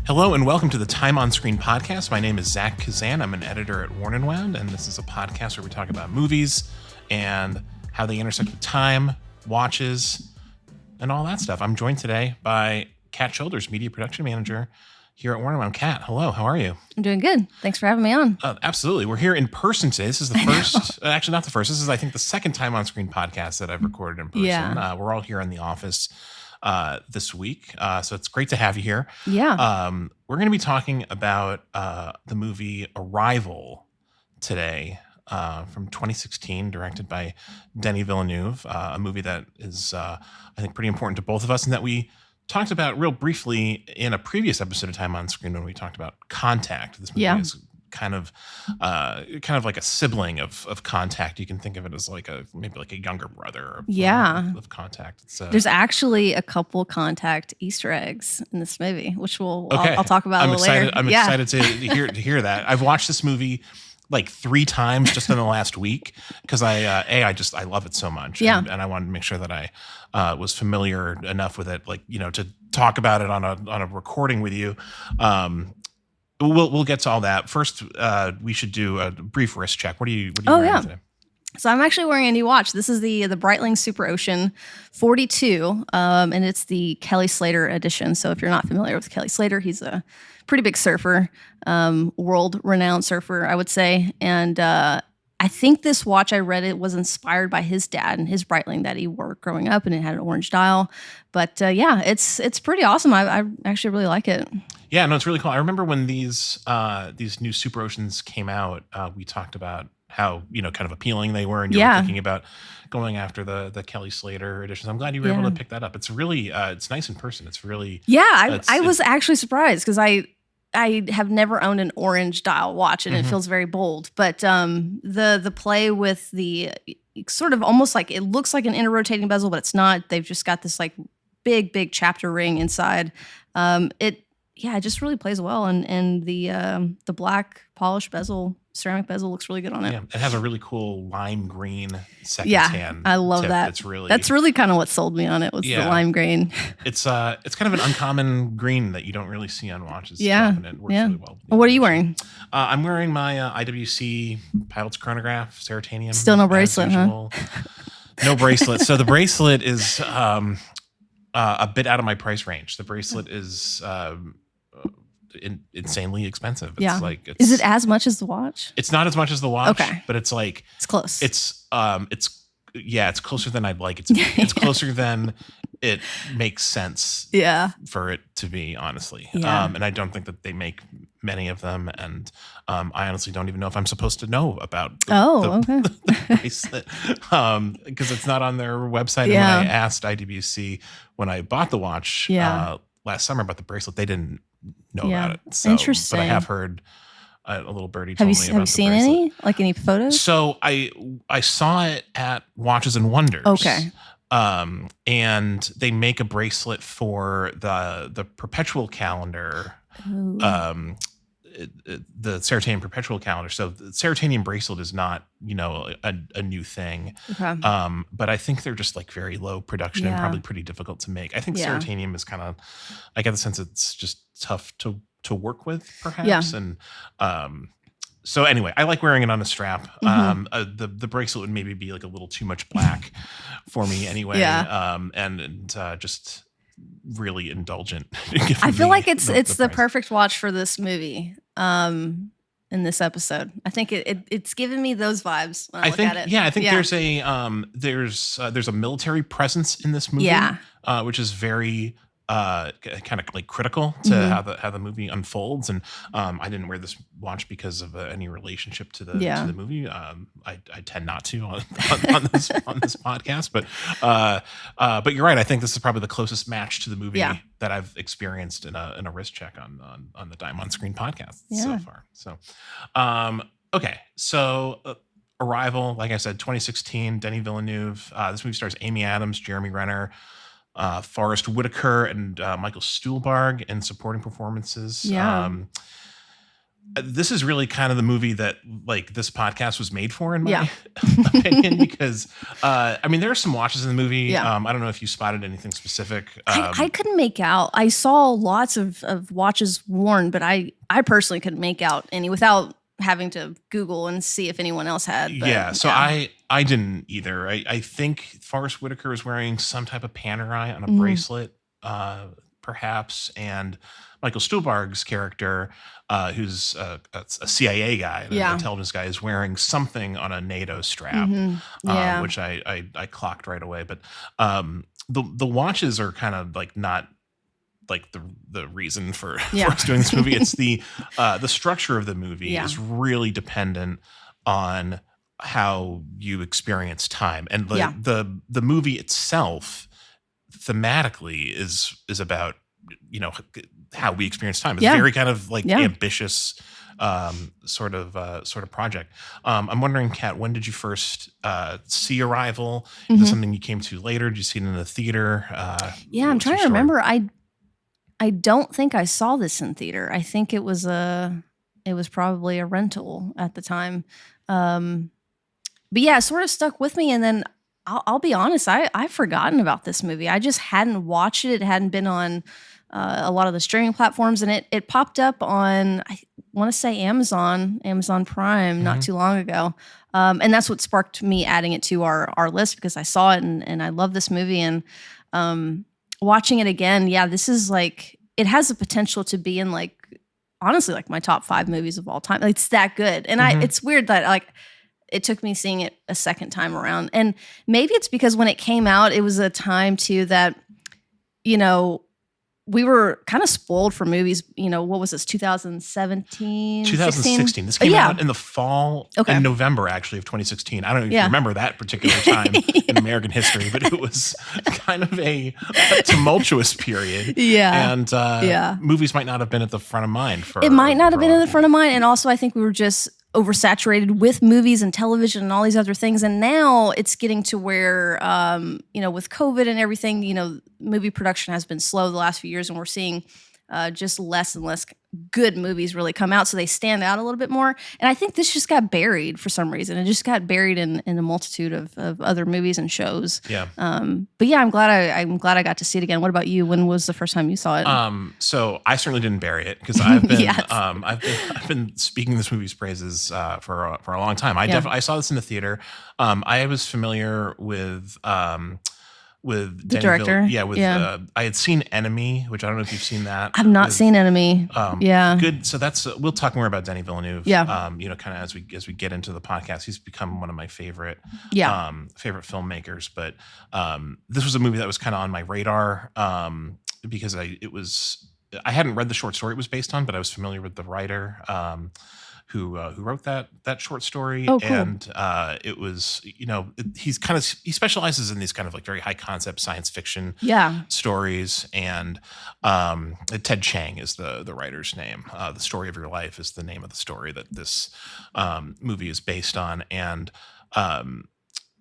Hello and welcome to the Time on Screen podcast. My name is Zach Kazan. I'm an editor at Worn and Wound, and this is a podcast where we talk about movies and how they intersect with time, watches, and all that stuff. I'm joined today by Kat Childers, media production manager here at Worn and Wound. Kat, hello. How are you? I'm doing good. Thanks for having me on. Absolutely. We're here in person today. This is the first, actually not the first. This is, I think, the second Time on Screen podcast that I've recorded in person. Yeah. We're all here in the office this week. So it's great to have you here. Yeah. We're going to be talking about the movie Arrival today from 2016, directed by Denis Villeneuve, a movie that is, I think, pretty important to both of us and that we talked about real briefly in a previous episode of Time on Screen when we talked about Contact. This movie is kind of like a sibling of Contact. You can think of it as maybe a younger brother of Contact. There's actually a couple Contact Easter eggs in this movie, which I'll talk about a little later. I'm excited to hear that. I've watched this movie like 3 times just in the last week because I love it so much. Yeah. And I wanted to make sure that I was familiar enough with it, to talk about it on a recording with you. We'll get to all that. First, we should do a brief wrist check. What are you wearing today? So I'm actually wearing a new watch. This is the Breitling Super Ocean 42, and it's the Kelly Slater edition. So if you're not familiar with Kelly Slater, he's a pretty big surfer, world-renowned surfer, I would say. And I think this watch, I read it was inspired by his dad and his Breitling that he wore growing up, and it had an orange dial. But it's pretty awesome. I actually really like it. Yeah, no, it's really cool. I remember when these new Super Oceans came out, we talked about how, kind of appealing they were, and you were thinking about going after the Kelly Slater editions. I'm glad you were able to pick that up. It's really, it's nice in person. It's really... Yeah, I was actually surprised because I have never owned an orange dial watch, and it feels very bold. But the play with the sort of almost like, it looks like an inner rotating bezel, but it's not. They've just got this like big chapter ring inside. It just really plays well, and the black polished bezel, ceramic bezel, looks really good on it. Yeah, it has a really cool lime green second tan. I love tip. that. That's really kind of what sold me on it, was the lime green. It's kind of an uncommon green that you don't really see on watches. Yeah, and it works really well. What are you wearing? I'm wearing my IWC Pilot's Chronograph Seritanium. Still no bracelet, huh? No bracelet. So the bracelet is a bit out of my price range. The bracelet is insanely expensive. Is it as much as the watch? It's not as much as the watch, but it's close. It's closer than I'd like it to be. It's closer than it makes sense for it to be, honestly. And I don't think that they make many of them, and I honestly don't even know if I'm supposed to know about the bracelet because it's not on their website. And when I asked IWC when I bought the watch last summer about the bracelet, they didn't know about it. So, interesting. But I have heard a little birdie told me about the bracelet. Have you seen any photos? So I saw it at Watches and Wonders. Okay. And they make a bracelet for the perpetual calendar. Ooh. The Seritanium perpetual calendar. So the Seritanium bracelet is not, a new thing. Okay. But I think they're just like very low production and probably pretty difficult to make. I think Seritanium is kind of, I get the sense it's just tough to work with, perhaps. Yeah. And so anyway, I like wearing it on a strap. The bracelet would maybe be like a little too much black for me anyway. And just really indulgent. I feel like it's the perfect watch for this movie. In this episode, I think it's given me those vibes when I look at it. Yeah, I think there's a military presence in this movie, which is very kind of like critical to how the movie unfolds. And I didn't wear this watch because of any relationship to the movie. I tend not to on this podcast, but you're right. I think this is probably the closest match to the movie that I've experienced in a wrist check on the Time on Screen podcast so far. So, okay, so. Arrival, like I said, 2016, Denis Villeneuve. This movie stars Amy Adams, Jeremy Renner, Forrest Whitaker, and Michael Stuhlbarg in supporting performances. this is really kind of the movie that like this podcast was made for, in my opinion, because I mean, there are some watches in the movie. Yeah. I don't know if you spotted anything specific. I couldn't make out. I saw lots of watches worn, but I personally couldn't make out any without having to Google and see if anyone else had. But, so I didn't either. I think Forrest Whitaker was wearing some type of Panerai on a bracelet, perhaps, and Michael Stuhlbarg's character, who's a CIA guy, an intelligence guy, is wearing something on a NATO strap, which I clocked right away. But the watches are kind of like not like the reason for us doing this movie. It's the structure of the movie is really dependent on how you experience time, and the movie itself thematically is about how we experience time. It's very kind of like ambitious sort of project. I'm wondering, Kat, when did you first see Arrival? Is this something you came to later? Did you see it in the theater? I'm trying to remember. I don't think I saw this in theater. I think it was probably a rental at the time. But yeah, it sort of stuck with me. And then I'll be honest, I've forgotten about this movie. I just hadn't watched it. It hadn't been on a lot of the streaming platforms, and it popped up on, I want to say Amazon Prime not too long ago. And that's what sparked me adding it to our list, because I saw it and I love this movie. And watching it again, this is like, it has the potential to be in like, honestly, like my top 5 movies of all time. Like, it's that good. And it's weird that like it took me seeing it a second time around. And maybe it's because when it came out, it was a time too that, we were kind of spoiled for movies. What was this, 2017? 2016. This came out in the fall, in November, actually, of 2016. I don't know if you remember that particular time in American history, but it was kind of a tumultuous period. And movies might not have been at the front of mind. It might not have been at the front of mind. And also, I think we were just oversaturated with movies and television and all these other things. And now it's getting to where, with COVID and everything, movie production has been slow the last few years, and we're seeing just less and less good movies really come out. So they stand out a little bit more. And I think this just got buried for some reason. It just got buried in a multitude of other movies and shows. Yeah. But yeah, I'm glad I got to see it again. What about you? When was the first time you saw it? So I certainly didn't bury it, because I've been I've been speaking this movie's praises for a long time. I saw this in the theater. I was familiar with the director. I had seen Enemy, which I don't know if you've seen that. I've not seen Enemy. Good. So that's we'll talk more about Denis Villeneuve. Kind of as we get into the podcast, he's become one of my favorite filmmakers. But this was a movie that was kind of on my radar because I hadn't read the short story it was based on, but I was familiar with the writer who wrote that short story. Oh, cool. And it was, he specializes in these kind of like very high concept science fiction stories. And Ted Chiang is the writer's name. The Story of Your Life is the name of the story that this movie is based on. And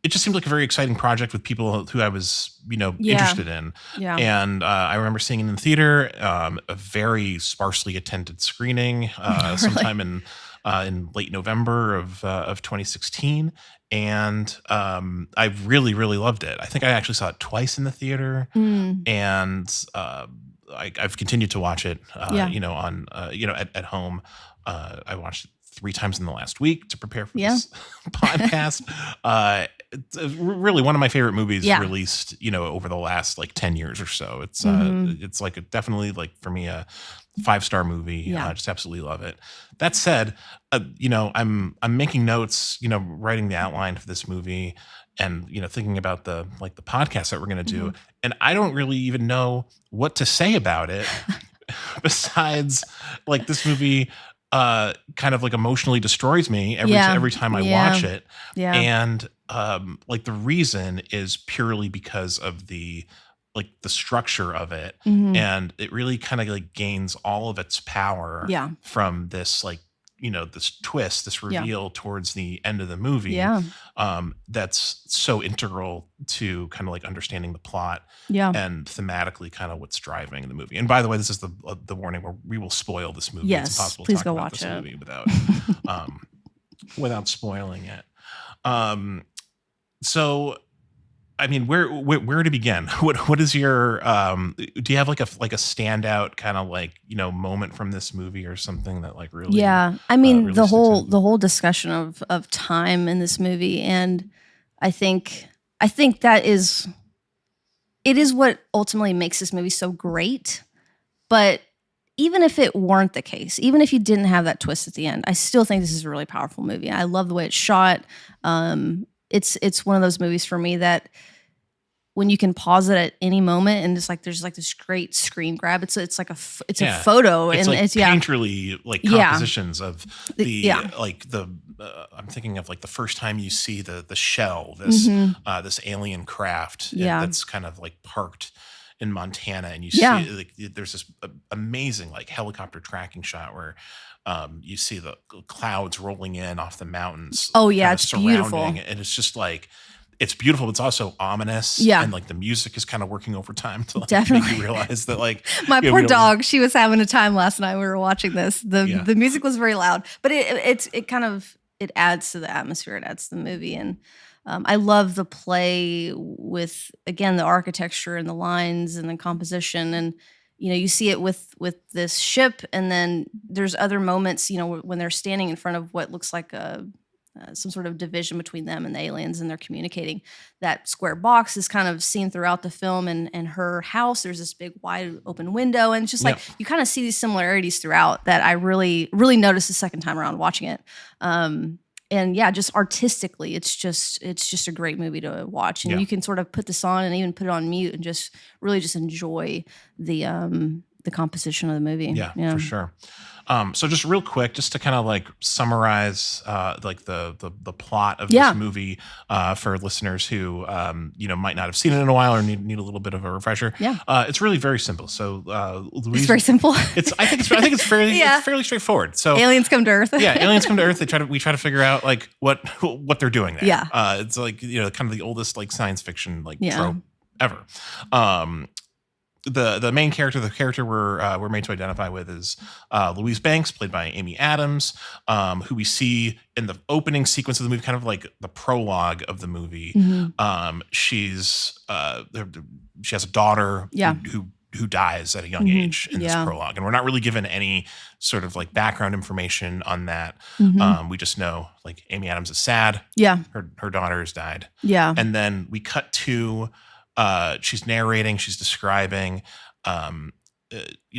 it just seemed like a very exciting project with people who I was, interested in. Yeah. And I remember seeing it in the theater, a very sparsely attended screening, sometime in late November of 2016. And I really, really loved it. I think I actually saw it twice in the theater. And I've continued to watch it, at home. I watched it 3 times in the last week to prepare for this podcast. It's really one of my favorite movies released, over the last like 10 years or so. It's it's like definitely like for me a 5-star movie. I just absolutely love it. That said, I'm making notes, writing the outline for this movie, and thinking about the podcast that we're going to do, and I don't really even know what to say about it besides like this movie kind of like emotionally destroys me every time I watch it. And the reason is purely because of the structure of it. And it really kind of like gains all of its power from this this twist, this reveal towards the end of the movie. Yeah. That's so integral to kind of like understanding the plot. Yeah. And thematically kind of what's driving the movie. And by the way, this is the warning where we will spoil this movie. Yes, it's impossible please to talk go about watch this it. movie without spoiling it. So I mean, where to begin? What is your do you have like a standout kind of like moment from this movie or something that like really? Yeah, I mean really the whole discussion of time in this movie, and I think that is what ultimately makes this movie so great. But even if it weren't the case, even if you didn't have that twist at the end, I still think this is a really powerful movie. I love the way it's shot. It's one of those movies for me that when you can pause it at any moment and just like there's like this great screen grab. It's like a photo, it's and like it's painterly like compositions of I'm thinking of like the first time you see the shell, this this alien craft that's kind of like parked in Montana, and you see like there's this amazing like helicopter tracking shot where you see the clouds rolling in off the mountains. Oh yeah, it's beautiful, and it's just like. It's beautiful, but it's also ominous. Yeah. And like the music is kind of working overtime to like Definitely make you realize that like my poor dog, she was having a time last night. We were watching this. The music was very loud, but it kind of adds to the atmosphere. It adds to the movie. And I love the play with, again, the architecture and the lines and the composition. And, you see it with this ship. And then there's other moments, when they're standing in front of what looks like some sort of division between them and the aliens, and they're communicating. That square box is kind of seen throughout the film, and her house, there's this big wide open window, and it's just like you kind of see these similarities throughout that I really, really noticed the second time around watching it. And yeah, just artistically, it's just a great movie to watch, and you can sort of put this on and even put it on mute and just really just enjoy the composition of the movie. Yeah, for sure. So just real quick, just to kind of like summarize like the plot of this movie for listeners who might not have seen it in a while or need a little bit of a refresher. Yeah. It's really very simple. So Louise, it's very simple. I think it's fairly it's fairly straightforward. So aliens come to Earth. Aliens come to Earth. We try to figure out like what they're doing there. Yeah. It's like kind of the oldest like science fiction like trope ever. The main character, the character we're made to identify with, is Louise Banks, played by Amy Adams, who we see in the opening sequence of the movie, kind of like the prologue of the movie. She has a daughter who dies at a young age in this prologue, and we're not really given any sort of like background information on that. We just know like Amy Adams is sad. Yeah, her daughter has died. Yeah, and then we cut to. She's narrating, she's describing,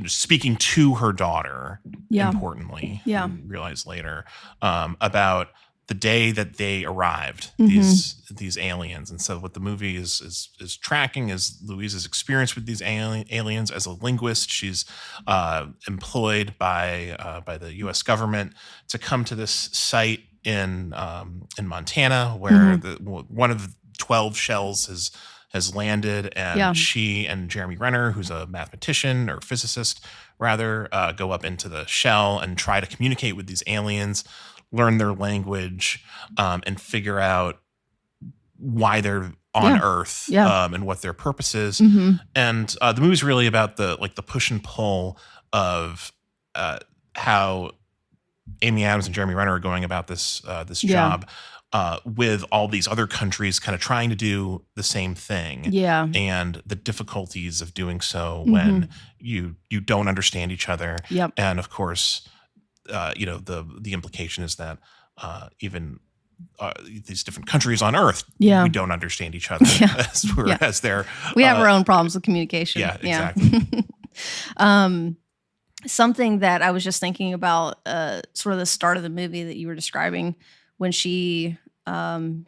speaking to her daughter, importantly, we realize later, about the day that they arrived, these aliens. And so what the movie is tracking is Louise's experience with these aliens as a linguist. She's employed by the U.S. government to come to this site in Montana where one of the 12 shells has landed, and she and Jeremy Renner, who's a mathematician or physicist rather, go up into the shell and try to communicate with these aliens, learn their language, and figure out why they're on Earth, and what their purpose is. And the movie's really about the push and pull of how Amy Adams and Jeremy Renner are going about this job. With all these other countries kind of trying to do the same thing. Yeah. And the difficulties of doing so when you don't understand each other. Yep. And of course, the implication is that even these different countries on Earth, we don't understand each other as they're... We have our own problems with communication. Yeah, exactly. Something that I was just thinking about, sort of the start of the movie that you were describing, when she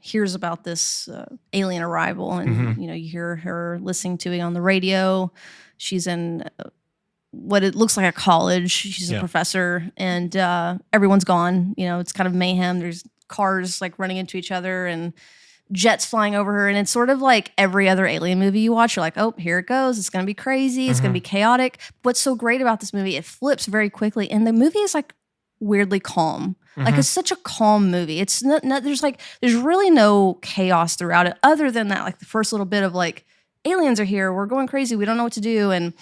hears about this alien arrival, and you hear her listening to it on the radio. She's in what it looks like a college. She's a professor, and everyone's gone. It's kind of mayhem. There's cars like running into each other and jets flying over her, and it's sort of like every other alien movie you watch. You're like, oh, here it goes. It's gonna be crazy. It's gonna be chaotic. What's so great about this movie? It flips very quickly, and the movie is like weirdly calm. Like it's such a calm movie. It's not there's really no chaos throughout it other than that, like the first little bit of like aliens are here, we're going crazy, we don't know what to do. And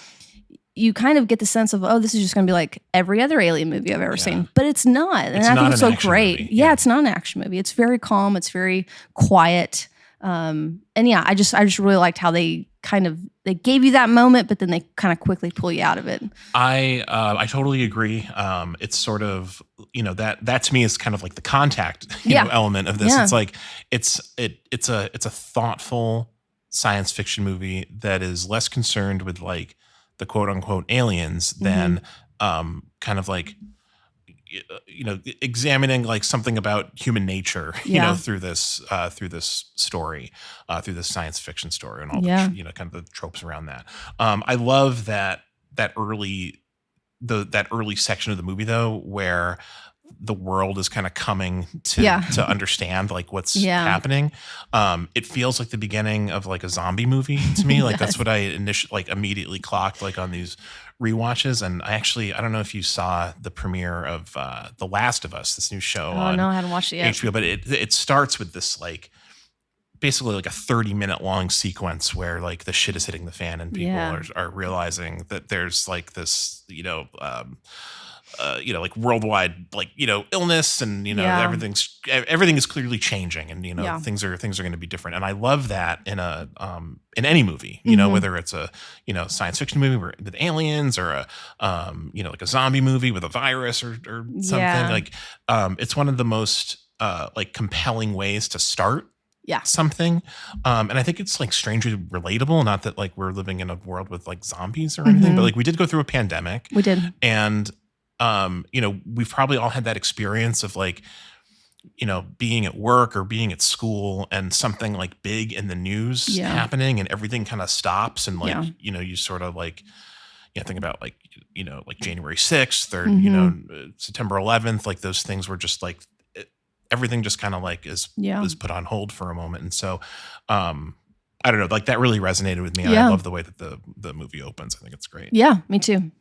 you kind of get the sense of, oh, this is just going to be like every other alien movie I've ever seen. But it's not. And I think it's so great. Yeah, it's not an action movie. It's very calm. It's very quiet. And yeah, I just really liked how they gave you that moment, but then they kind of quickly pull you out of it. I totally agree. It's sort of, that to me is kind of like the contact element of this. Yeah. It's like it's a thoughtful science fiction movie that is less concerned with like the quote unquote aliens than kind of like examining like something about human nature, through this story, through this science fiction story and all the kind of the tropes around that. I love that early section of the movie though, where the world is kind of coming to understand like what's happening. It feels like the beginning of like a zombie movie to me. Like that's what I immediately clocked like on these rewatches. And I don't know if you saw the premiere of The Last of Us, this new show on I hadn't watched it yet. HBO, but it starts with this like basically like a 30-minute long sequence where like the shit is hitting the fan and people are realizing that there's like this, like worldwide, like, illness and, everything is clearly changing and, things are going to be different. And I love that in any movie, whether it's a, science fiction movie with aliens or a, like a zombie movie with a virus or something like, it's one of the most, like compelling ways to start something. And I think it's like strangely relatable. Not that like we're living in a world with like zombies or anything, but like we did go through a pandemic. We did. And, we've probably all had that experience of like, being at work or being at school and something like big in the news happening and everything kind of stops. And like, you sort of like, think about like, like January 6th or, September 11th, like those things were just like, everything just kind of like is put on hold for a moment. And so, I don't know, like that really resonated with me. I love the way that the movie opens. I think it's great. Yeah, me too.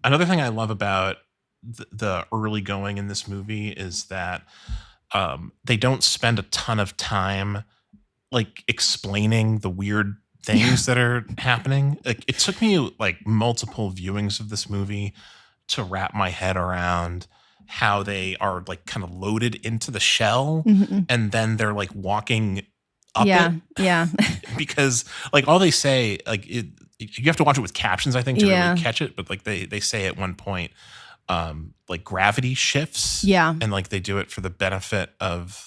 Another thing I love about the early going in this movie is that they don't spend a ton of time like explaining the weird things that are happening. Like it took me like multiple viewings of this movie to wrap my head around how they are like kind of loaded into the shell and then they're like walking up it. Because like all they say, like you have to watch it with captions, I think, to really catch it. But like they say at one point, like gravity shifts, and like they do it for the benefit of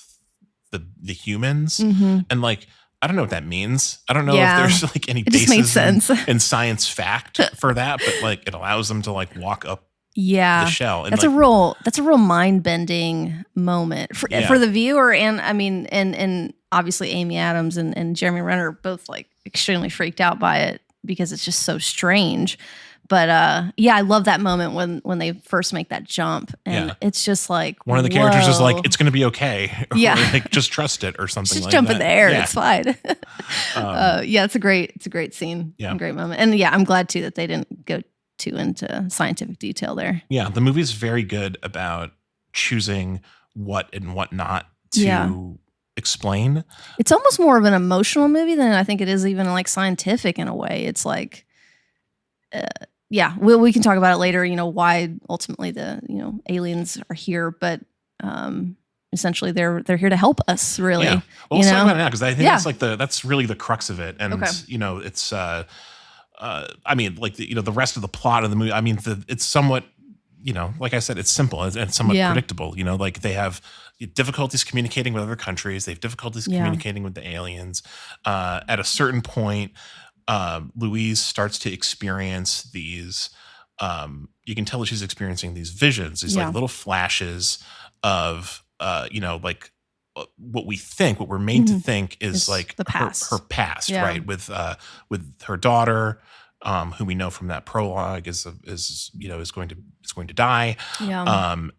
the humans, and like I don't know what that means. I don't know if there's like any basis in science fact for that, but like it allows them to like walk up the shell. And that's like, that's a real mind bending moment for the viewer, and I mean, and obviously Amy Adams and Jeremy Renner are both like extremely freaked out by it because it's just so strange. But I love that moment when they first make that jump, and it's just like one of the characters is like, "It's going to be okay," or like just trust it or something. Just like jump that. in the air, it's fine. It's a great scene, a great moment, and I'm glad too that they didn't go too into scientific detail there. Yeah, the movie's very good about choosing what and what not to explain. It's almost more of an emotional movie than I think it is even like scientific in a way. It's like, we can talk about it later, why ultimately the, aliens are here, but essentially they're here to help us, really. Yeah. Well, let's talk about it now, because I think that's really the crux of it. And, it's, I mean, like, the rest of the plot of the movie, I mean, it's somewhat, like I said, it's simple and somewhat predictable. Like they have difficulties communicating with other countries. They have difficulties communicating with the aliens. At a certain point, Louise starts to experience these, you can tell that she's experiencing these visions, these like little flashes of, like what we're made to think is like the past. her past, right? With her daughter, who we know from that prologue is going to die.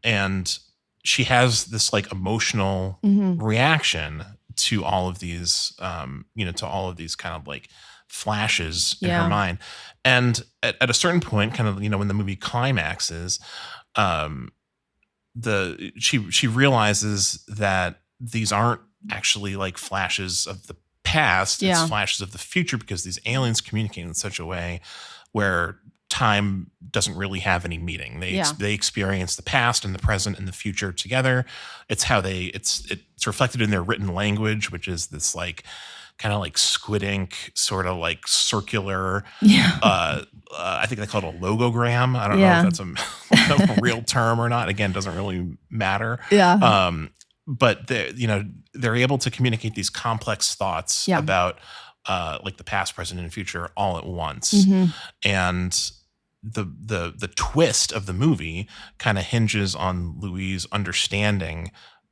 And she has this like emotional reaction to all of these, to all of these kind of like flashes in her mind. And at a certain point, kind of, when the movie climaxes, she realizes that these aren't actually like flashes of the past. It's flashes of the future, because these aliens communicate in such a way where time doesn't really have any meaning. They experience the past and the present and the future together. It's how it's reflected in their written language, which is this like kind of like squid ink sort of like circular. I think they call it a logogram. I don't know if that's a real term or not. Again, doesn't really matter. But they're able to communicate these complex thoughts about like the past, present, and future all at once. And the twist of the movie kind of hinges on Louise understanding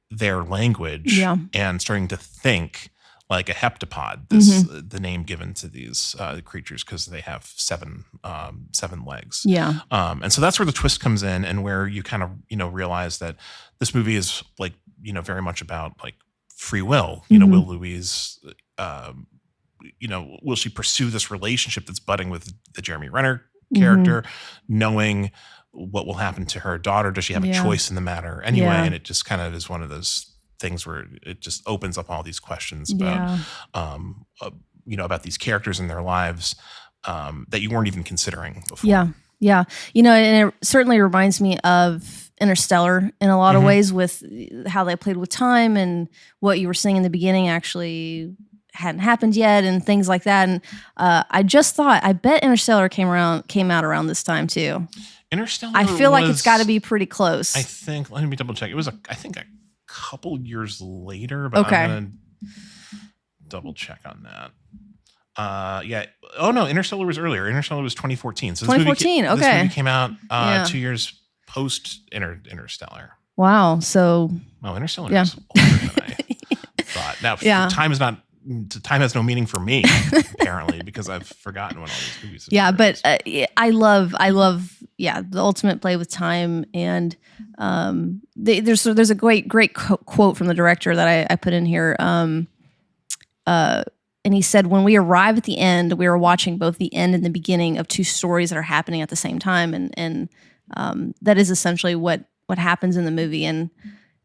their language and starting to think like a heptapod, the name given to these creatures because they have seven legs. And so that's where the twist comes in, and where you kind of realize that this movie is like very much about like free will. Will Louise will she pursue this relationship that's budding with the Jeremy Renner character, knowing what will happen to her daughter? Does she have a choice in the matter anyway? And it just kind of is one of those things where it just opens up all these questions about about these characters in their lives that you weren't even considering before. And it certainly reminds me of Interstellar in a lot of ways, with how they played with time, and what you were saying in the beginning actually hadn't happened yet, and things like that. And I just thought, I bet Interstellar came out around this time too. Interstellar, I feel like it's got to be pretty close. I think. Let me double check. It was I think a couple years later, but I'm gonna double check on that. Oh no, Interstellar was earlier. Interstellar was 2014. So 2014. This movie came out 2 years post Interstellar. Wow. So Interstellar is older than I thought. Now, time has no meaning for me apparently, because I've forgotten when all these movies. But I love the ultimate play with time, and there's a great quote from the director that I put in here. And he said, when we arrive at the end, we are watching both the end and the beginning of two stories that are happening at the same time. And that is essentially what happens in the movie. And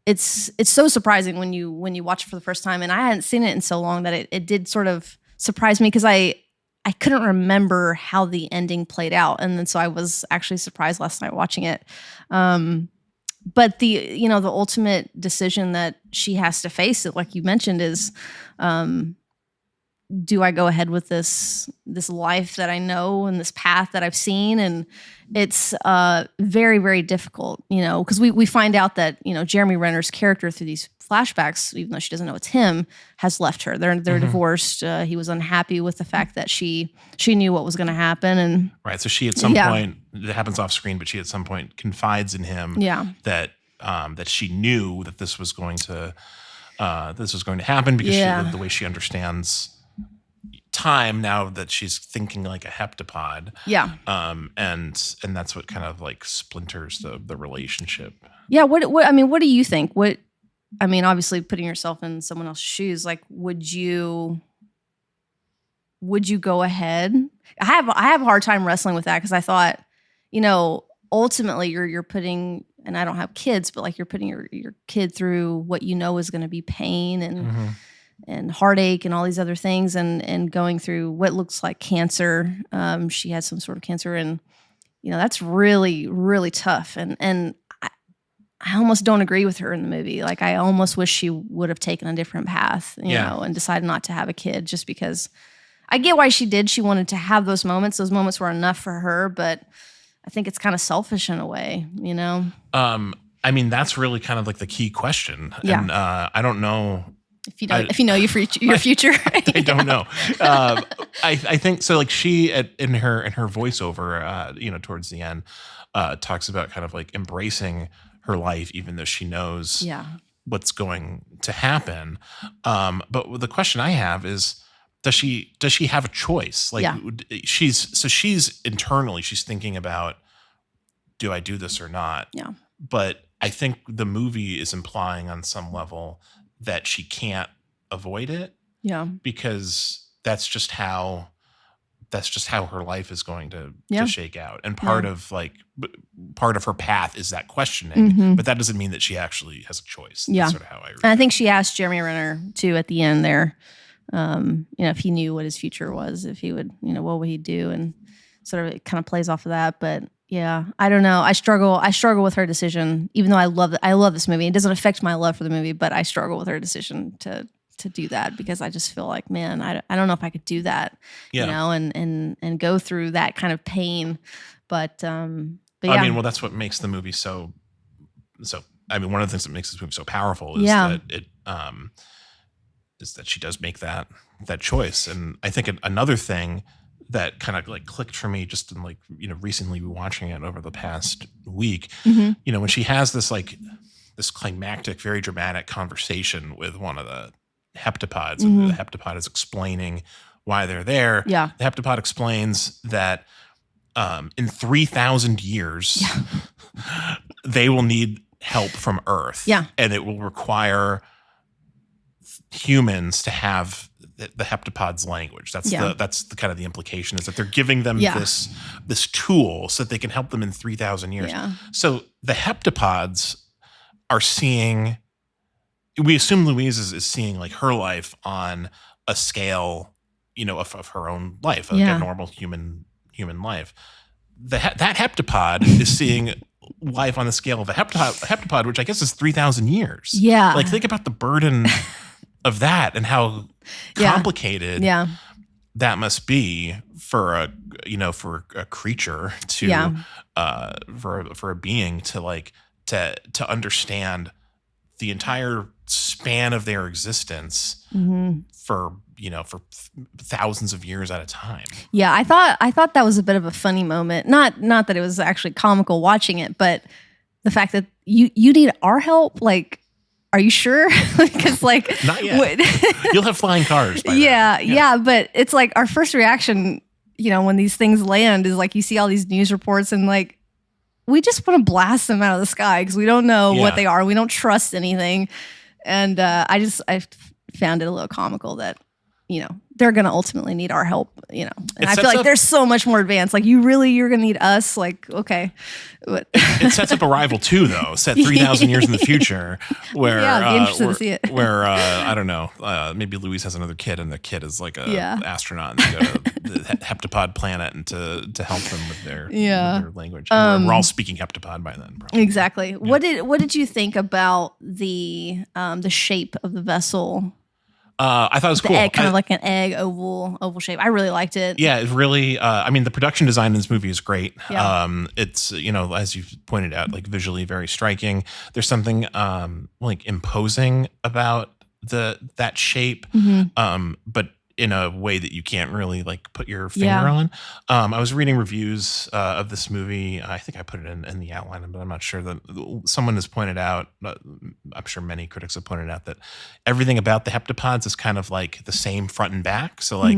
it's so surprising when you watch it for the first time. And I hadn't seen it in so long that it did sort of surprise me, because I couldn't remember how the ending played out. And then so I was actually surprised last night watching it. But the ultimate decision that she has to face, it, like you mentioned, is do I go ahead with this life that I know and this path that I've seen? And it's very, very difficult, because we find out that, Jeremy Renner's character through these flashbacks, even though she doesn't know it's him, has left her. They're divorced. He was unhappy with the fact that she knew what was going to happen. And right. So she at some point, it happens off screen, but she at some point confides in him that she knew that this was going to happen, because the way she understands time now, that she's thinking like a heptapod. And that's what kind of like splinters the relationship. What do you think? Obviously putting yourself in someone else's shoes, like would you go ahead? I have a hard time wrestling with that, because I thought, ultimately you're putting, and I don't have kids, but like you're putting your kid through what is going to be pain and heartache and all these other things, and going through what looks like cancer. She had some sort of cancer, and that's really, really tough. And I almost don't agree with her in the movie. Like, I almost wish she would have taken a different path, you know, and decided not to have a kid, just because I get why she did. She wanted to have those moments. Those moments were enough for her, but I think it's kind of selfish in a way, That's really kind of like the key question. And I don't know. If you know your future. I don't know. I think so. Like, she in her voiceover, towards the end, talks about kind of like embracing her life, even though she knows what's going to happen. But the question I have is, does she have a choice? Like, she's internally, she's thinking about, do I do this or not? Yeah. But I think the movie is implying on some level that she can't avoid it. Yeah. Because that's just how that's just how her life is going to shake out. And part of her path is that questioning, but that doesn't mean that she actually has a choice. That's sort of how I read it. And I think she asked Jeremy Renner too at the end there, if he knew what his future was, if he would, what would he do? And sort of it kind of plays off of that. But yeah, I don't know. I struggle with her decision, even though I love this movie. It doesn't affect my love for the movie, but I struggle with her decision to do that, because I just feel like, man, I don't know if I could do that, and go through that kind of pain. But yeah. I mean, well, that's what makes the movie so. I mean, one of the things that makes this movie so powerful is that it is that she does make that choice. And I think another thing that kind of like clicked for me just in like, recently watching it over the past week, when she has this climactic, very dramatic conversation with one of the heptapods, and the heptapod is explaining why they're there. Yeah. The heptapod explains that in 3,000 years, they will need help from Earth. Yeah. And it will require humans to have the heptapod's language. That's the kind of the implication, is that they're giving them this tool so that they can help them in 3,000 years. Yeah. So the heptapods are seeing, we assume Louise is seeing like her life on a scale, of her own life, like a normal human life. That heptapod is seeing life on the scale of a heptapod, which I guess is 3,000 years. Yeah. Like, think about the burden of that and how complicated that must be for a creature to for a being to understand the entire span of their existence for thousands of years at a time. Yeah, I thought that was a bit of a funny moment. Not that it was actually comical watching it, but the fact that you need our help, like, are you sure? Because not yet. You'll have flying cars by then. Yeah, but it's like our first reaction, when these things land is like you see all these news reports and like we just want to blast them out of the sky because we don't know what they are. We don't trust anything. And I found it a little comical that, they're going to ultimately need our help, and I feel like they're so much more advanced. Like, you're going to need us. Like, okay. But it sets up Arrival 2, though, set 3,000 years in the future where, I'd be interested to see it. Where, I don't know, maybe Louise has another kid and the kid is like a astronaut and they go to the heptapod planet and to help them with their language. And we're all speaking heptapod by then, probably. Exactly. Yeah. What did you think about the shape of the vessel? I thought it was cool. Egg, kind of like an egg oval shape. I really liked it. Yeah, it really. I mean, the production design in this movie is great. Yeah. It's as you've pointed out, like visually very striking. There's something like imposing about that shape, but in a way that you can't really like put your finger on. I was reading reviews of this movie. I think I put it in the outline, but I'm not sure that someone has pointed out, I'm sure many critics have pointed out that everything about the heptapods is kind of like the same front and back. So like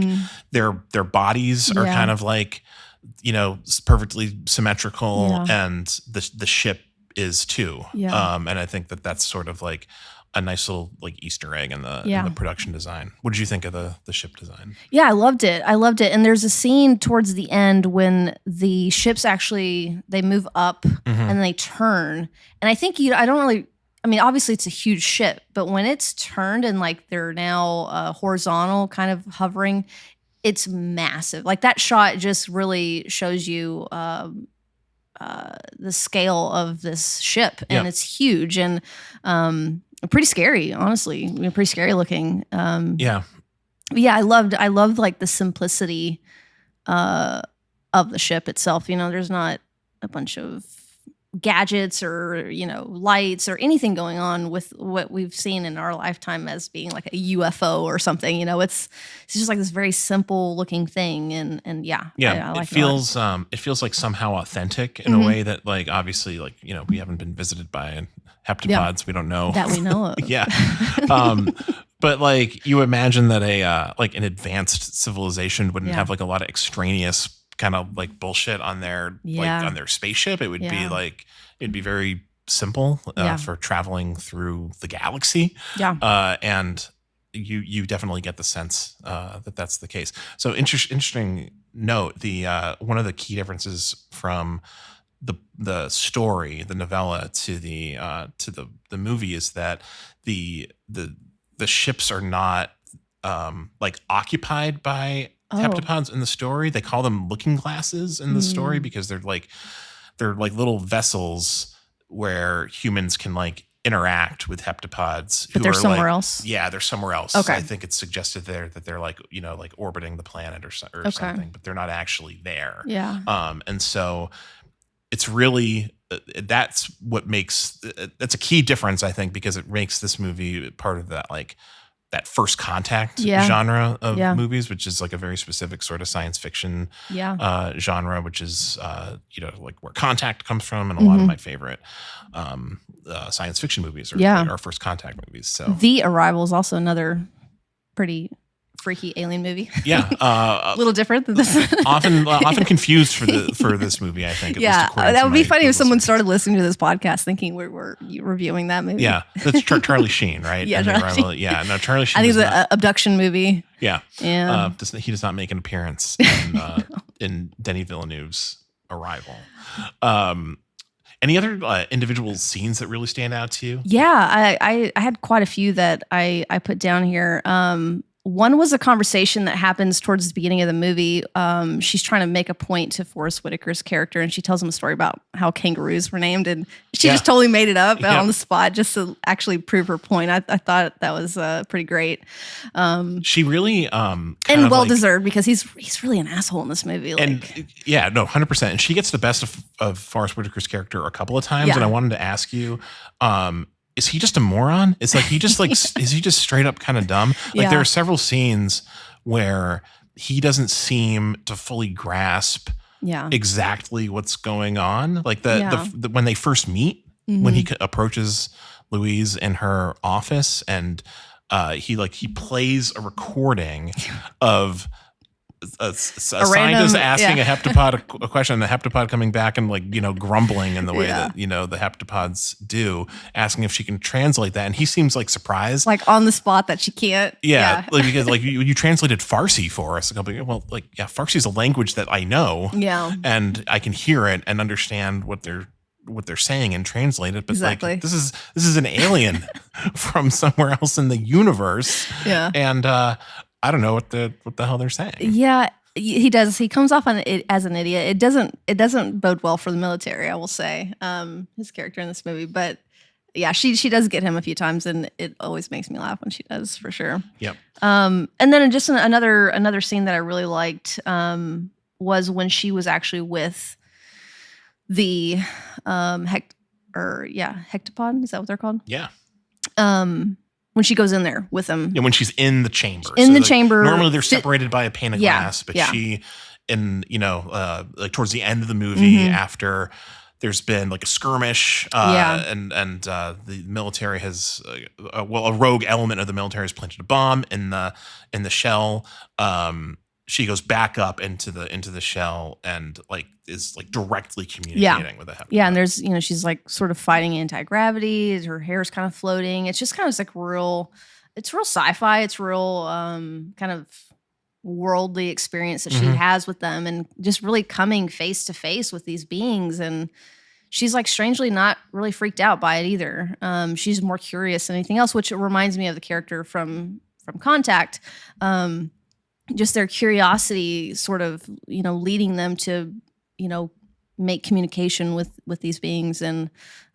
their bodies are kind of like, perfectly symmetrical and the ship is too. Yeah. And I think that's sort of like a nice little like Easter egg in the production design. What did you think of the ship design? Yeah, I loved it. And there's a scene towards the end when the ships they move up and they turn. And I think obviously it's a huge ship, but when it's turned and like they're now horizontal kind of hovering, it's massive. Like that shot just really shows you the scale of this ship, and it's huge and pretty scary, honestly. Pretty scary looking. I loved like the simplicity of the ship itself. There's not a bunch of gadgets or lights or anything going on with what we've seen in our lifetime as being like a UFO or something. It's just like this very simple looking thing, and I like it feels like somehow authentic in a way that, like, obviously, like, we haven't been visited by heptapods. We don't know that we know of. But like, you imagine that an advanced civilization wouldn't have like a lot of extraneous kind of like bullshit on their on their spaceship. It would be like, it'd be very simple for traveling through the galaxy. And you definitely get the sense that that's the case. So interesting note, the one of the key differences from the story, the novella, to the movie is that the ships are not like occupied by heptapods in the story. They call them looking glasses in the story because they're like little vessels where humans can like interact with heptapods. But they're somewhere else. Yeah, they're somewhere else. Okay. I think it's suggested there that they're like, like orbiting the planet or something, but they're not actually there. Yeah. And so it's really, that's what makes, that's a key difference, I think, because it makes this movie part of that, like, that first contact genre of movies, which is like a very specific sort of science fiction genre, which is, like where Contact comes from. And a lot of my favorite science fiction movies are first contact movies. So The Arrival is also another pretty freaky alien movie. Yeah. A little different than this. often confused for this movie, I think. That would be funny if someone started listening to this podcast thinking we're reviewing that movie. Yeah. That's Charlie Sheen, right? Yeah, Charlie Sheen. Yeah. No, Charlie Sheen. I think it's an abduction movie. Yeah. Yeah. He does not make an appearance in Denis Villeneuve's Arrival. Any other individual scenes that really stand out to you? Yeah, I had quite a few that I put down here. One was a conversation that happens towards the beginning of the movie. She's trying to make a point to Forrest Whitaker's character, and she tells him a story about how kangaroos were named, and she just totally made it up on the spot just to actually prove her point. I thought that was pretty great. She really and well deserved, because he's really an asshole in this movie. And 100%. And she gets the best of Forrest Whitaker's character a couple of times. And I wanted to ask you, is he just a moron? It's like he just like is he just straight up kind of dumb? Like there are several scenes where he doesn't seem to fully grasp exactly what's going on. Like the when they first meet, when he approaches Louise in her office, and he plays a recording of a scientist asking a heptapod a question, and the heptapod coming back and grumbling in the way that the heptapods do, asking if she can translate that, and he seems like surprised, like on the spot, that she can't. Like because you translated Farsi for us a couple of years. Well, Farsi is a language that I know, and I can hear it and understand what they're saying and translate it, but this is an alien from somewhere else in the universe, and I don't know what the hell they're saying. Yeah, he does. He comes off on it as an idiot. It doesn't bode well for the military, I will say. His character in this movie, but yeah, she does get him a few times, and it always makes me laugh when she does, for sure. Yep. And then just another scene that I really liked was when she was actually with the hectopod. Is that what they're called? Yeah. When she goes in there with him. Yeah, when she's in the chamber. Chamber. Normally they're separated by a pane of glass, but she, towards the end of the movie, after there's been like a skirmish, and the military has, a rogue element of the military has planted a bomb in the shell. She goes back up into the shell and is directly communicating with the heptapod. Yeah, and there's she's sort of fighting anti-gravity. Her hair's kind of floating. It's just kind of real sci-fi. It's real kind of worldly experience that she has with them, and just really coming face to face with these beings. And she's strangely not really freaked out by it either. She's more curious than anything else, which reminds me of the character from Contact. Just their curiosity sort of, leading them to, make communication with these beings. And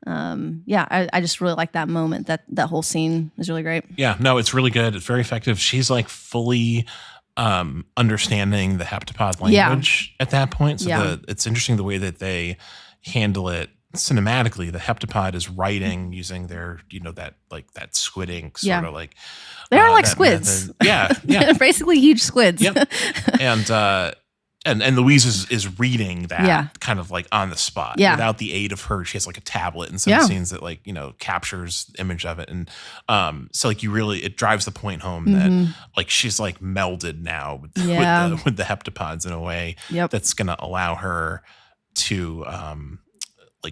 I just really like that moment. That whole scene is really great. Yeah, no, it's really good. It's very effective. She's fully understanding the heptapod language at that point. So it's interesting the way that they handle it cinematically. The heptapod is writing using their, that squid ink sort of they're like squids. Yeah. Basically huge squids. Yep. And Louise is reading that kind of on the spot without the aid of her. She has a tablet in some scenes that captures the image of it. And so it drives the point home that she's melded now with the heptapods in a way that's going to allow her to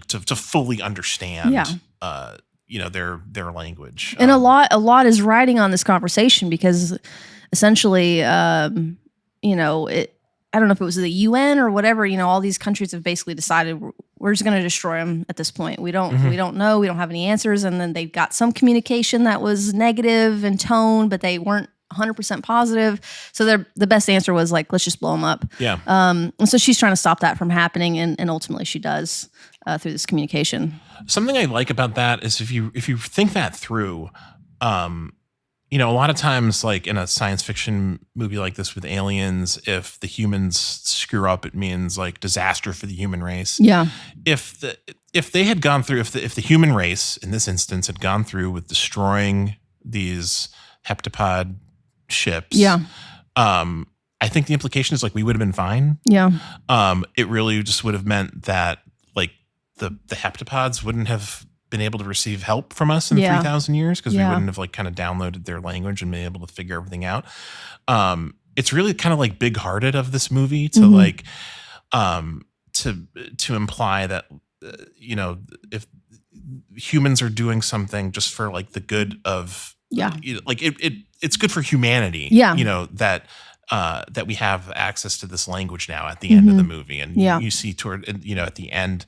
to fully understand their language. And a lot is riding on this conversation because essentially, I don't know if it was the UN or whatever, all these countries have basically decided we're just going to destroy them at this point. We don't know. We don't have any answers. And then they got some communication that was negative in tone, but they weren't 100% positive. So the best answer was like, let's just blow them up. Yeah. And so she's trying to stop that from happening. And ultimately she does through this communication. Something I like about that is if you think that through, a lot of times, like in a science fiction movie like this with aliens, if the humans screw up, it means like disaster for the human race. Yeah. If they had gone through, if the human race in this instance had gone through with destroying these heptapod ships, I think the implication is like we would have been fine. Yeah. It really just would have meant that like the heptapods wouldn't have been able to receive help from us in 3,000 years because we wouldn't have like kind of downloaded their language and been able to figure everything out. It's really kind of like big-hearted of this movie to like to imply that if humans are doing something just for like the good of like it's good for humanity. That we have access to this language now at the end of the movie, and you see toward at the end.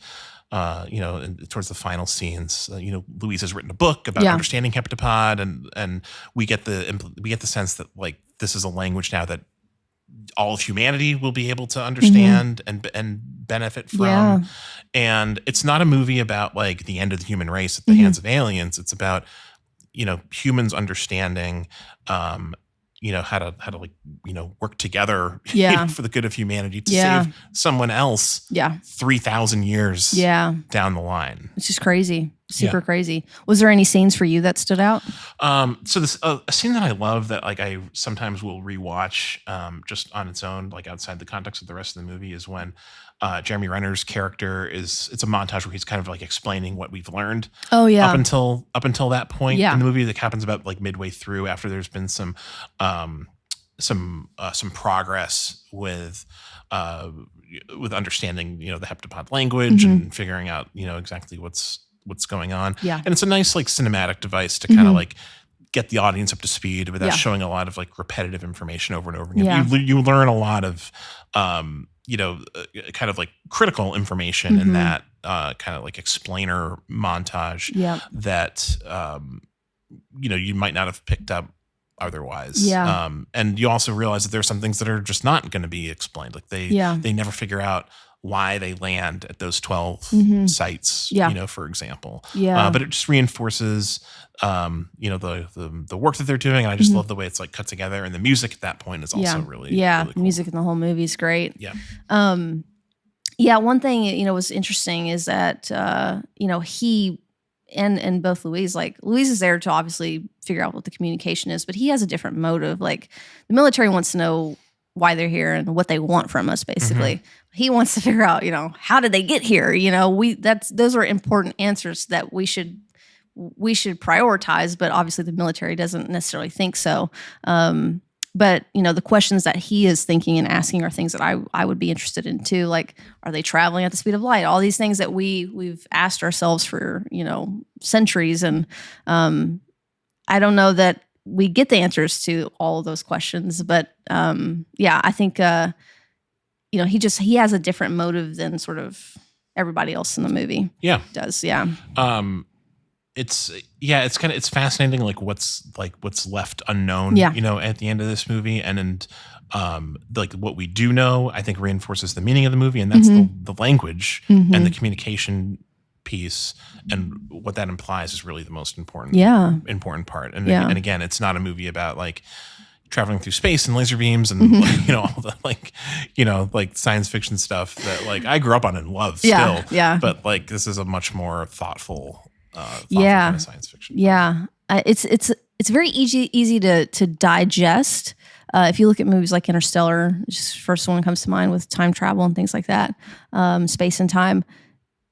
Towards the final scenes, Louise has written a book about understanding heptapod, and we get the sense that like this is a language now that all of humanity will be able to understand and benefit from. And it's not a movie about like the end of the human race at the hands of aliens. It's about humans understanding how to like work together for the good of humanity to save someone else 3,000 years down the line. It's just crazy. Super crazy. Was there any scenes for you that stood out? So this a scene that I love that like I sometimes will rewatch just on its own, like outside the context of the rest of the movie, is when Jeremy Renner's character it's a montage where he's kind of like explaining what we've learned. Oh yeah. Up until that point in the movie, that happens about like midway through after there's been some progress with understanding the heptapod language and figuring out exactly what's going on. Yeah. And it's a nice like cinematic device to kind of like get the audience up to speed without showing a lot of like repetitive information over and over again. Yeah. You learn a lot of kind of like critical information in that kind of like explainer montage that you might not have picked up otherwise. And you also realize that there's some things that are just not going to be explained. Like they never figure out why they land at those 12 sites, for example. But it just reinforces, the work that they're doing. And I just love the way it's like cut together. And the music at that point is also really cool. Music in the whole movie is great. Yeah. One thing, was interesting is that, he and both Louise is there to obviously figure out what the communication is, but he has a different motive. Like the military wants to know why they're here and what they want from us, basically. He wants to figure out, how did they get here? Those are important answers that we should prioritize, but obviously the military doesn't necessarily think so. But the questions that he is thinking and asking are things that I would be interested in too. Like, are they traveling at the speed of light? All these things that we've asked ourselves for, centuries. And I don't know that we get the answers to all of those questions, but I think he has a different motive than sort of everybody else in the movie. Does. It's fascinating like what's left unknown at the end of this movie, and like what we do know I think reinforces the meaning of the movie, and that's the language and the communication piece, and what that implies is really the most important part. And again, it's not a movie about like traveling through space and laser beams and all the like science fiction stuff that like I grew up on and love still. But like this is a much more thoughtful kind of science fiction. It's very easy to digest. If you look at movies like Interstellar, just first one comes to mind with time travel and things like that, space and time.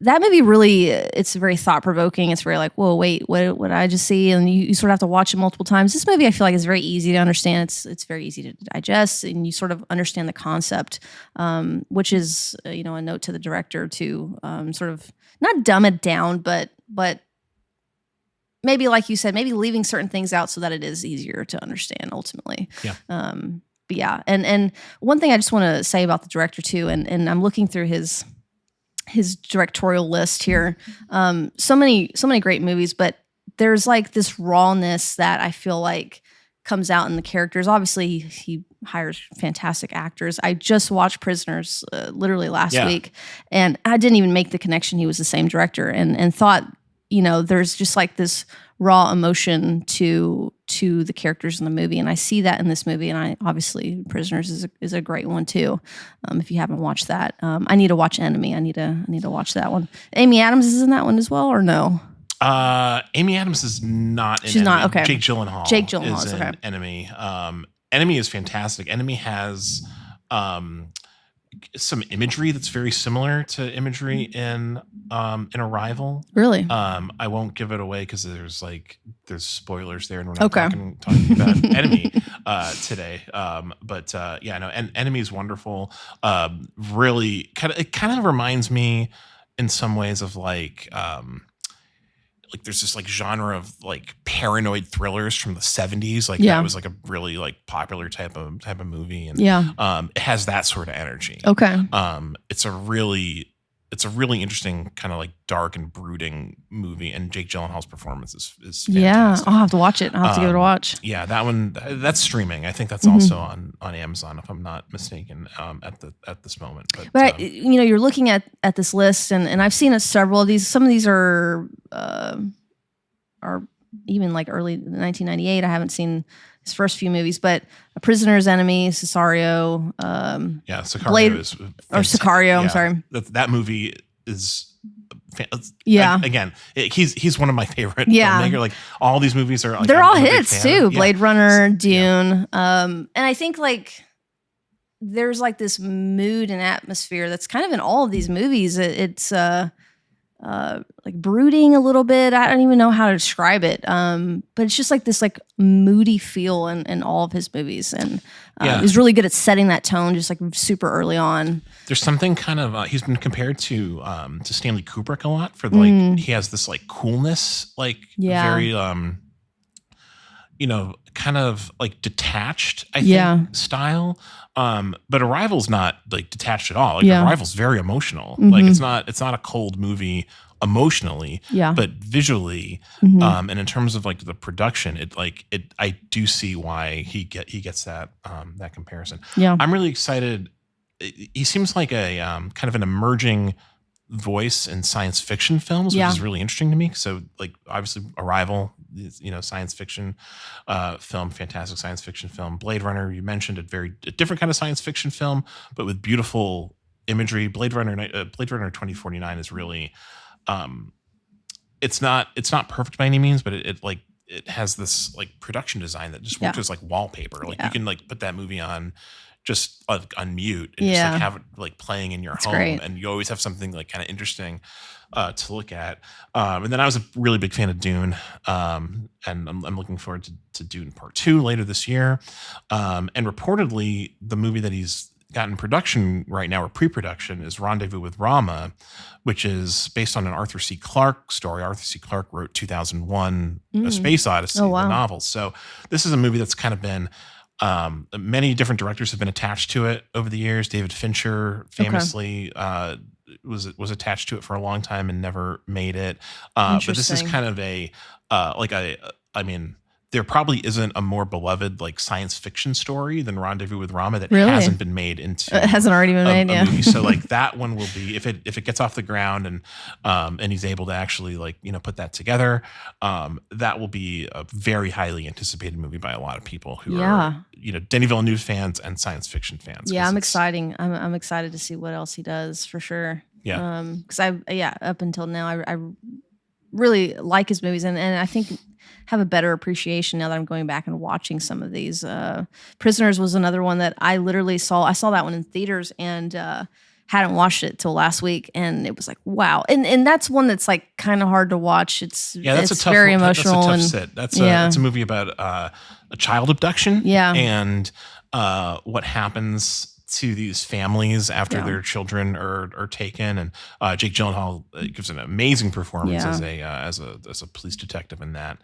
That movie really, it's very thought-provoking. It's very like, whoa, wait, what did I just see? And you sort of have to watch it multiple times. This movie, I feel like, is very easy to understand. It's very easy to digest, and you sort of understand the concept, which is, a note to the director to sort of not dumb it down, but maybe like you said, maybe leaving certain things out so that it is easier to understand ultimately. Yeah. But yeah, and one thing I just want to say about the director too, and I'm looking through his directorial list here. So many great movies, but there's like this rawness that I feel like comes out in the characters. Obviously, he hires fantastic actors. I just watched Prisoners literally last week, and I didn't even make the connection he was the same director, and thought, there's just like this raw emotion to the characters in the movie, and I see that in this movie. And I obviously Prisoners is a great one too. If you haven't watched that, I need to watch Enemy. I need to watch that one. Amy Adams is in that one as well, or no? Amy Adams is not in She's Enemy. not, okay. Jake Gyllenhaal is in okay. Enemy. Enemy is fantastic. Enemy has some imagery that's very similar to imagery in Arrival. Really? I won't give it away because there's spoilers there, and we're not talking about Enemy today. But Enemy is wonderful. Really, it kind of reminds me in some ways of like there's this like genre of like paranoid thrillers from the 70s. That was like a really like popular type of movie. And it has that sort of energy. Okay. It's a really interesting kind of like dark and brooding movie, and Jake Gyllenhaal's performance is fantastic. Yeah, I'll have to watch it. I'll have to give it a watch. Yeah, that one, that's streaming. I think that's also on Amazon, if I'm not mistaken, at this moment. But you're looking at this list, and I've seen several of these. Some of these are even like early 1998. I haven't seen his first few movies, but A Prisoner's Enemy, Sicario, Sicario Blade, is Sicario. I'm sorry. That movie is. Again, he's one of my favorite filmmakers. Like all these movies are. Like, they're all hits too. Blade Runner, Dune, Yeah. And I think like there's like this mood and atmosphere that's kind of in all of these movies. It's like brooding a little bit. I don't even know how to describe it. But it's just like this like moody feel in all of his movies, and he's really good at setting that tone just like super early on. There's something kind of he's been compared to Stanley Kubrick a lot for like he has this like coolness, like very kind of like detached, I think, style. But Arrival's not like detached at all. Like Arrival's very emotional. Like it's not a cold movie emotionally, but visually, and in terms of like the production, I do see why he gets that comparison. Yeah. I'm really excited. He seems like a kind of an emerging voice in science fiction films, which is really interesting to me. So like obviously Arrival, science fiction film, fantastic science fiction film. Blade Runner, you mentioned a different kind of science fiction film, but with beautiful imagery. Blade Runner 2049 is really it's not perfect by any means, but it has this like production design that just works as like wallpaper. Like you can like put that movie on just on mute and just like have it like playing in your home. Great. And you always have something like kind of interesting to look at. And then I was a really big fan of Dune, and I'm looking forward to Dune Part 2 later this year. And reportedly the movie that he's got in production right now, or pre-production, is Rendezvous with Rama, which is based on an Arthur C. Clarke story. Arthur C. Clarke wrote 2001 A Space Odyssey, the novel. So this is a movie that's kind of been many different directors have been attached to it over the years. David Fincher famously was attached to it for a long time and never made it. But this is kind of there probably isn't a more beloved like science fiction story than Rendezvous with Rama that hasn't been made into. It hasn't already been made, a movie. So like that one will be, if it gets off the ground and he's able to actually like put that together, that will be a very highly anticipated movie by a lot of people who are Denis Villeneuve fans and science fiction fans. Yeah, I'm excited to see what else he does for sure. Yeah, because up until now I really like his movies, and I think have a better appreciation now that I'm going back and watching some of these. Prisoners was another one that I literally saw. I saw that one in theaters and hadn't watched it till last week, and it was like, wow. And that's one that's like kind of hard to watch. It's very emotional. That's a tough sit. It's a movie about a child abduction. Yeah. And what happens to these families after their children are taken, and Jake Gyllenhaal gives an amazing performance as a police detective in that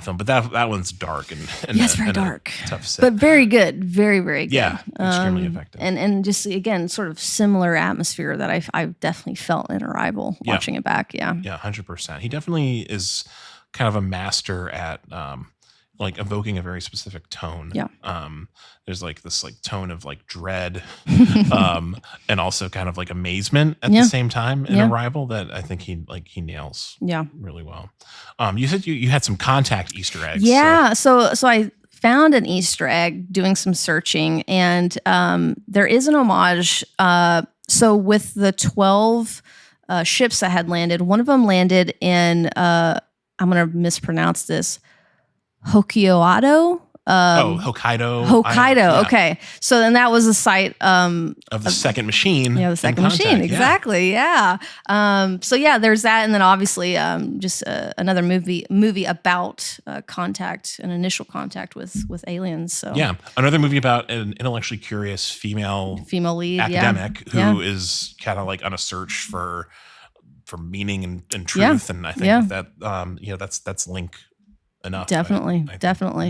film. But that one's dark and it's very dark, tough sit. But very good, very very good. Yeah, extremely effective. And just again, sort of similar atmosphere that I've definitely felt in Arrival watching it back. Yeah, 100%. He definitely is kind of a master at like evoking a very specific tone. Yeah. There's like this like tone of like dread, and also kind of like amazement at the same time in Arrival that I think he nails really well. You said you had some contact Easter eggs. Yeah. So I found an Easter egg doing some searching, and there is an homage. So with the 12 ships that had landed, one of them landed in I'm going to mispronounce this, Hokkaido. Hokkaido. Okay. So then that was the site of the second machine. Yeah, the second machine. Exactly. Yeah. So yeah, there's that. And then obviously just another movie about contact, an initial contact with aliens. So yeah, another movie about an intellectually curious female lead academic who is kind of like on a search for meaning and truth. And I think that's link enough. Definitely.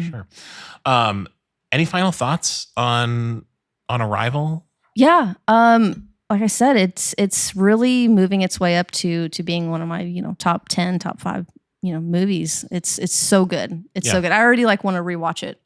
Sure. Any final thoughts on Arrival? Yeah. Like I said, it's really moving its way up to being one of my, top 10, top 5, movies. It's so good. It's so good. I already want to rewatch it.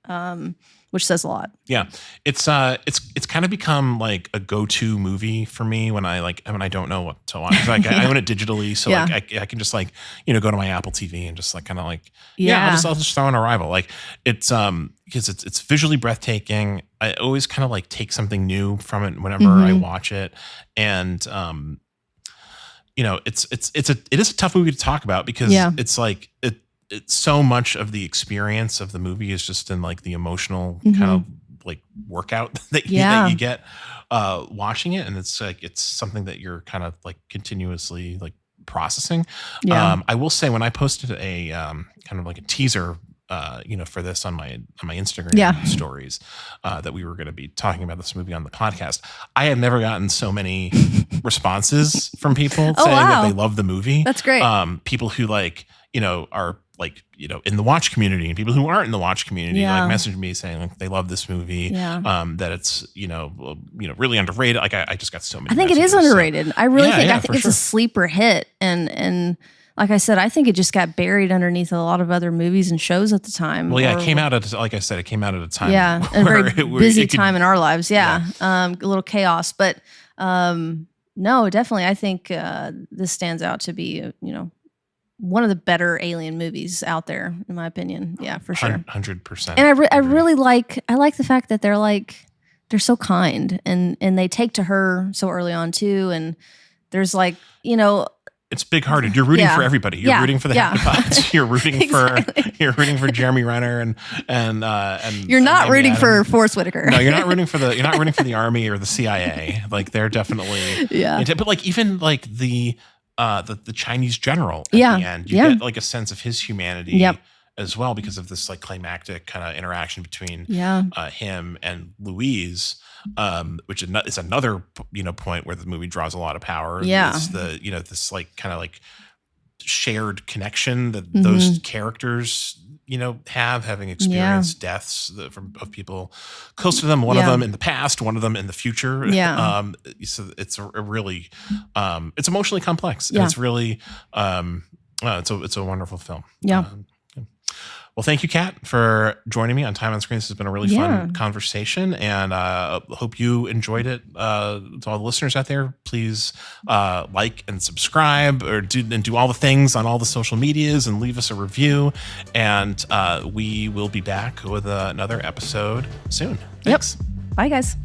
Which says a lot. Yeah. It's kind of become like a go-to movie for me when I don't know what to watch. Like I own it digitally, so like I can just like, go to my Apple TV and just like kind of like I'll just throw in Arrival. Like it's because it's visually breathtaking. I always kind of like take something new from it whenever I watch it. And it is a tough movie to talk about because it's like it's so much of the experience of the movie is just in like the emotional kind of like workout that you get watching it. And it's like, it's something that you're kind of like continuously like processing. I will say when I posted a kind of like a teaser, for this on my Instagram stories, that we were going to be talking about this movie on the podcast, I had never gotten so many responses from people saying that they love the movie. That's great. People who like, are like, in the watch community, and people who aren't in the watch community like message me saying like they love this movie, that it's, really underrated. Like I just got so many. I think messages, it is underrated. So. I really think it's sure. a sleeper hit. And like I said, I think it just got buried underneath a lot of other movies and shows at the time. Well, it came out at, like I said, it came out at a time. Yeah. A very busy time in our lives. Yeah. A little chaos, but no, definitely. I think this stands out to be, one of the better alien movies out there, in my opinion. Yeah, for sure. 100%. And I really like the fact that they're so kind and they take to her so early on too. And there's like, it's big hearted. You're rooting for everybody. You're rooting for the Happy Pots. You're rooting for Jeremy Renner and you're not Amy rooting Adams. for Forrest Whitaker. No, you're not rooting for the army or the CIA. Like they're definitely but like even like the Chinese general at the end, you get like a sense of his humanity as well because of this like climactic kind of interaction between him and Louise, which is another point where the movie draws a lot of power. It's the this like kind of like shared connection that those characters having experienced deaths of people close to them. One of them in the past, one of them in the future. So it's a really it's emotionally complex. And it's really it's a wonderful film. Well, thank you, Kat, for joining me on Time on Screen. This has been a really fun conversation, and hope you enjoyed it. To all the listeners out there, please like and subscribe, or do all the things on all the social medias, and leave us a review. And we will be back with another episode soon. Thanks. Bye, guys.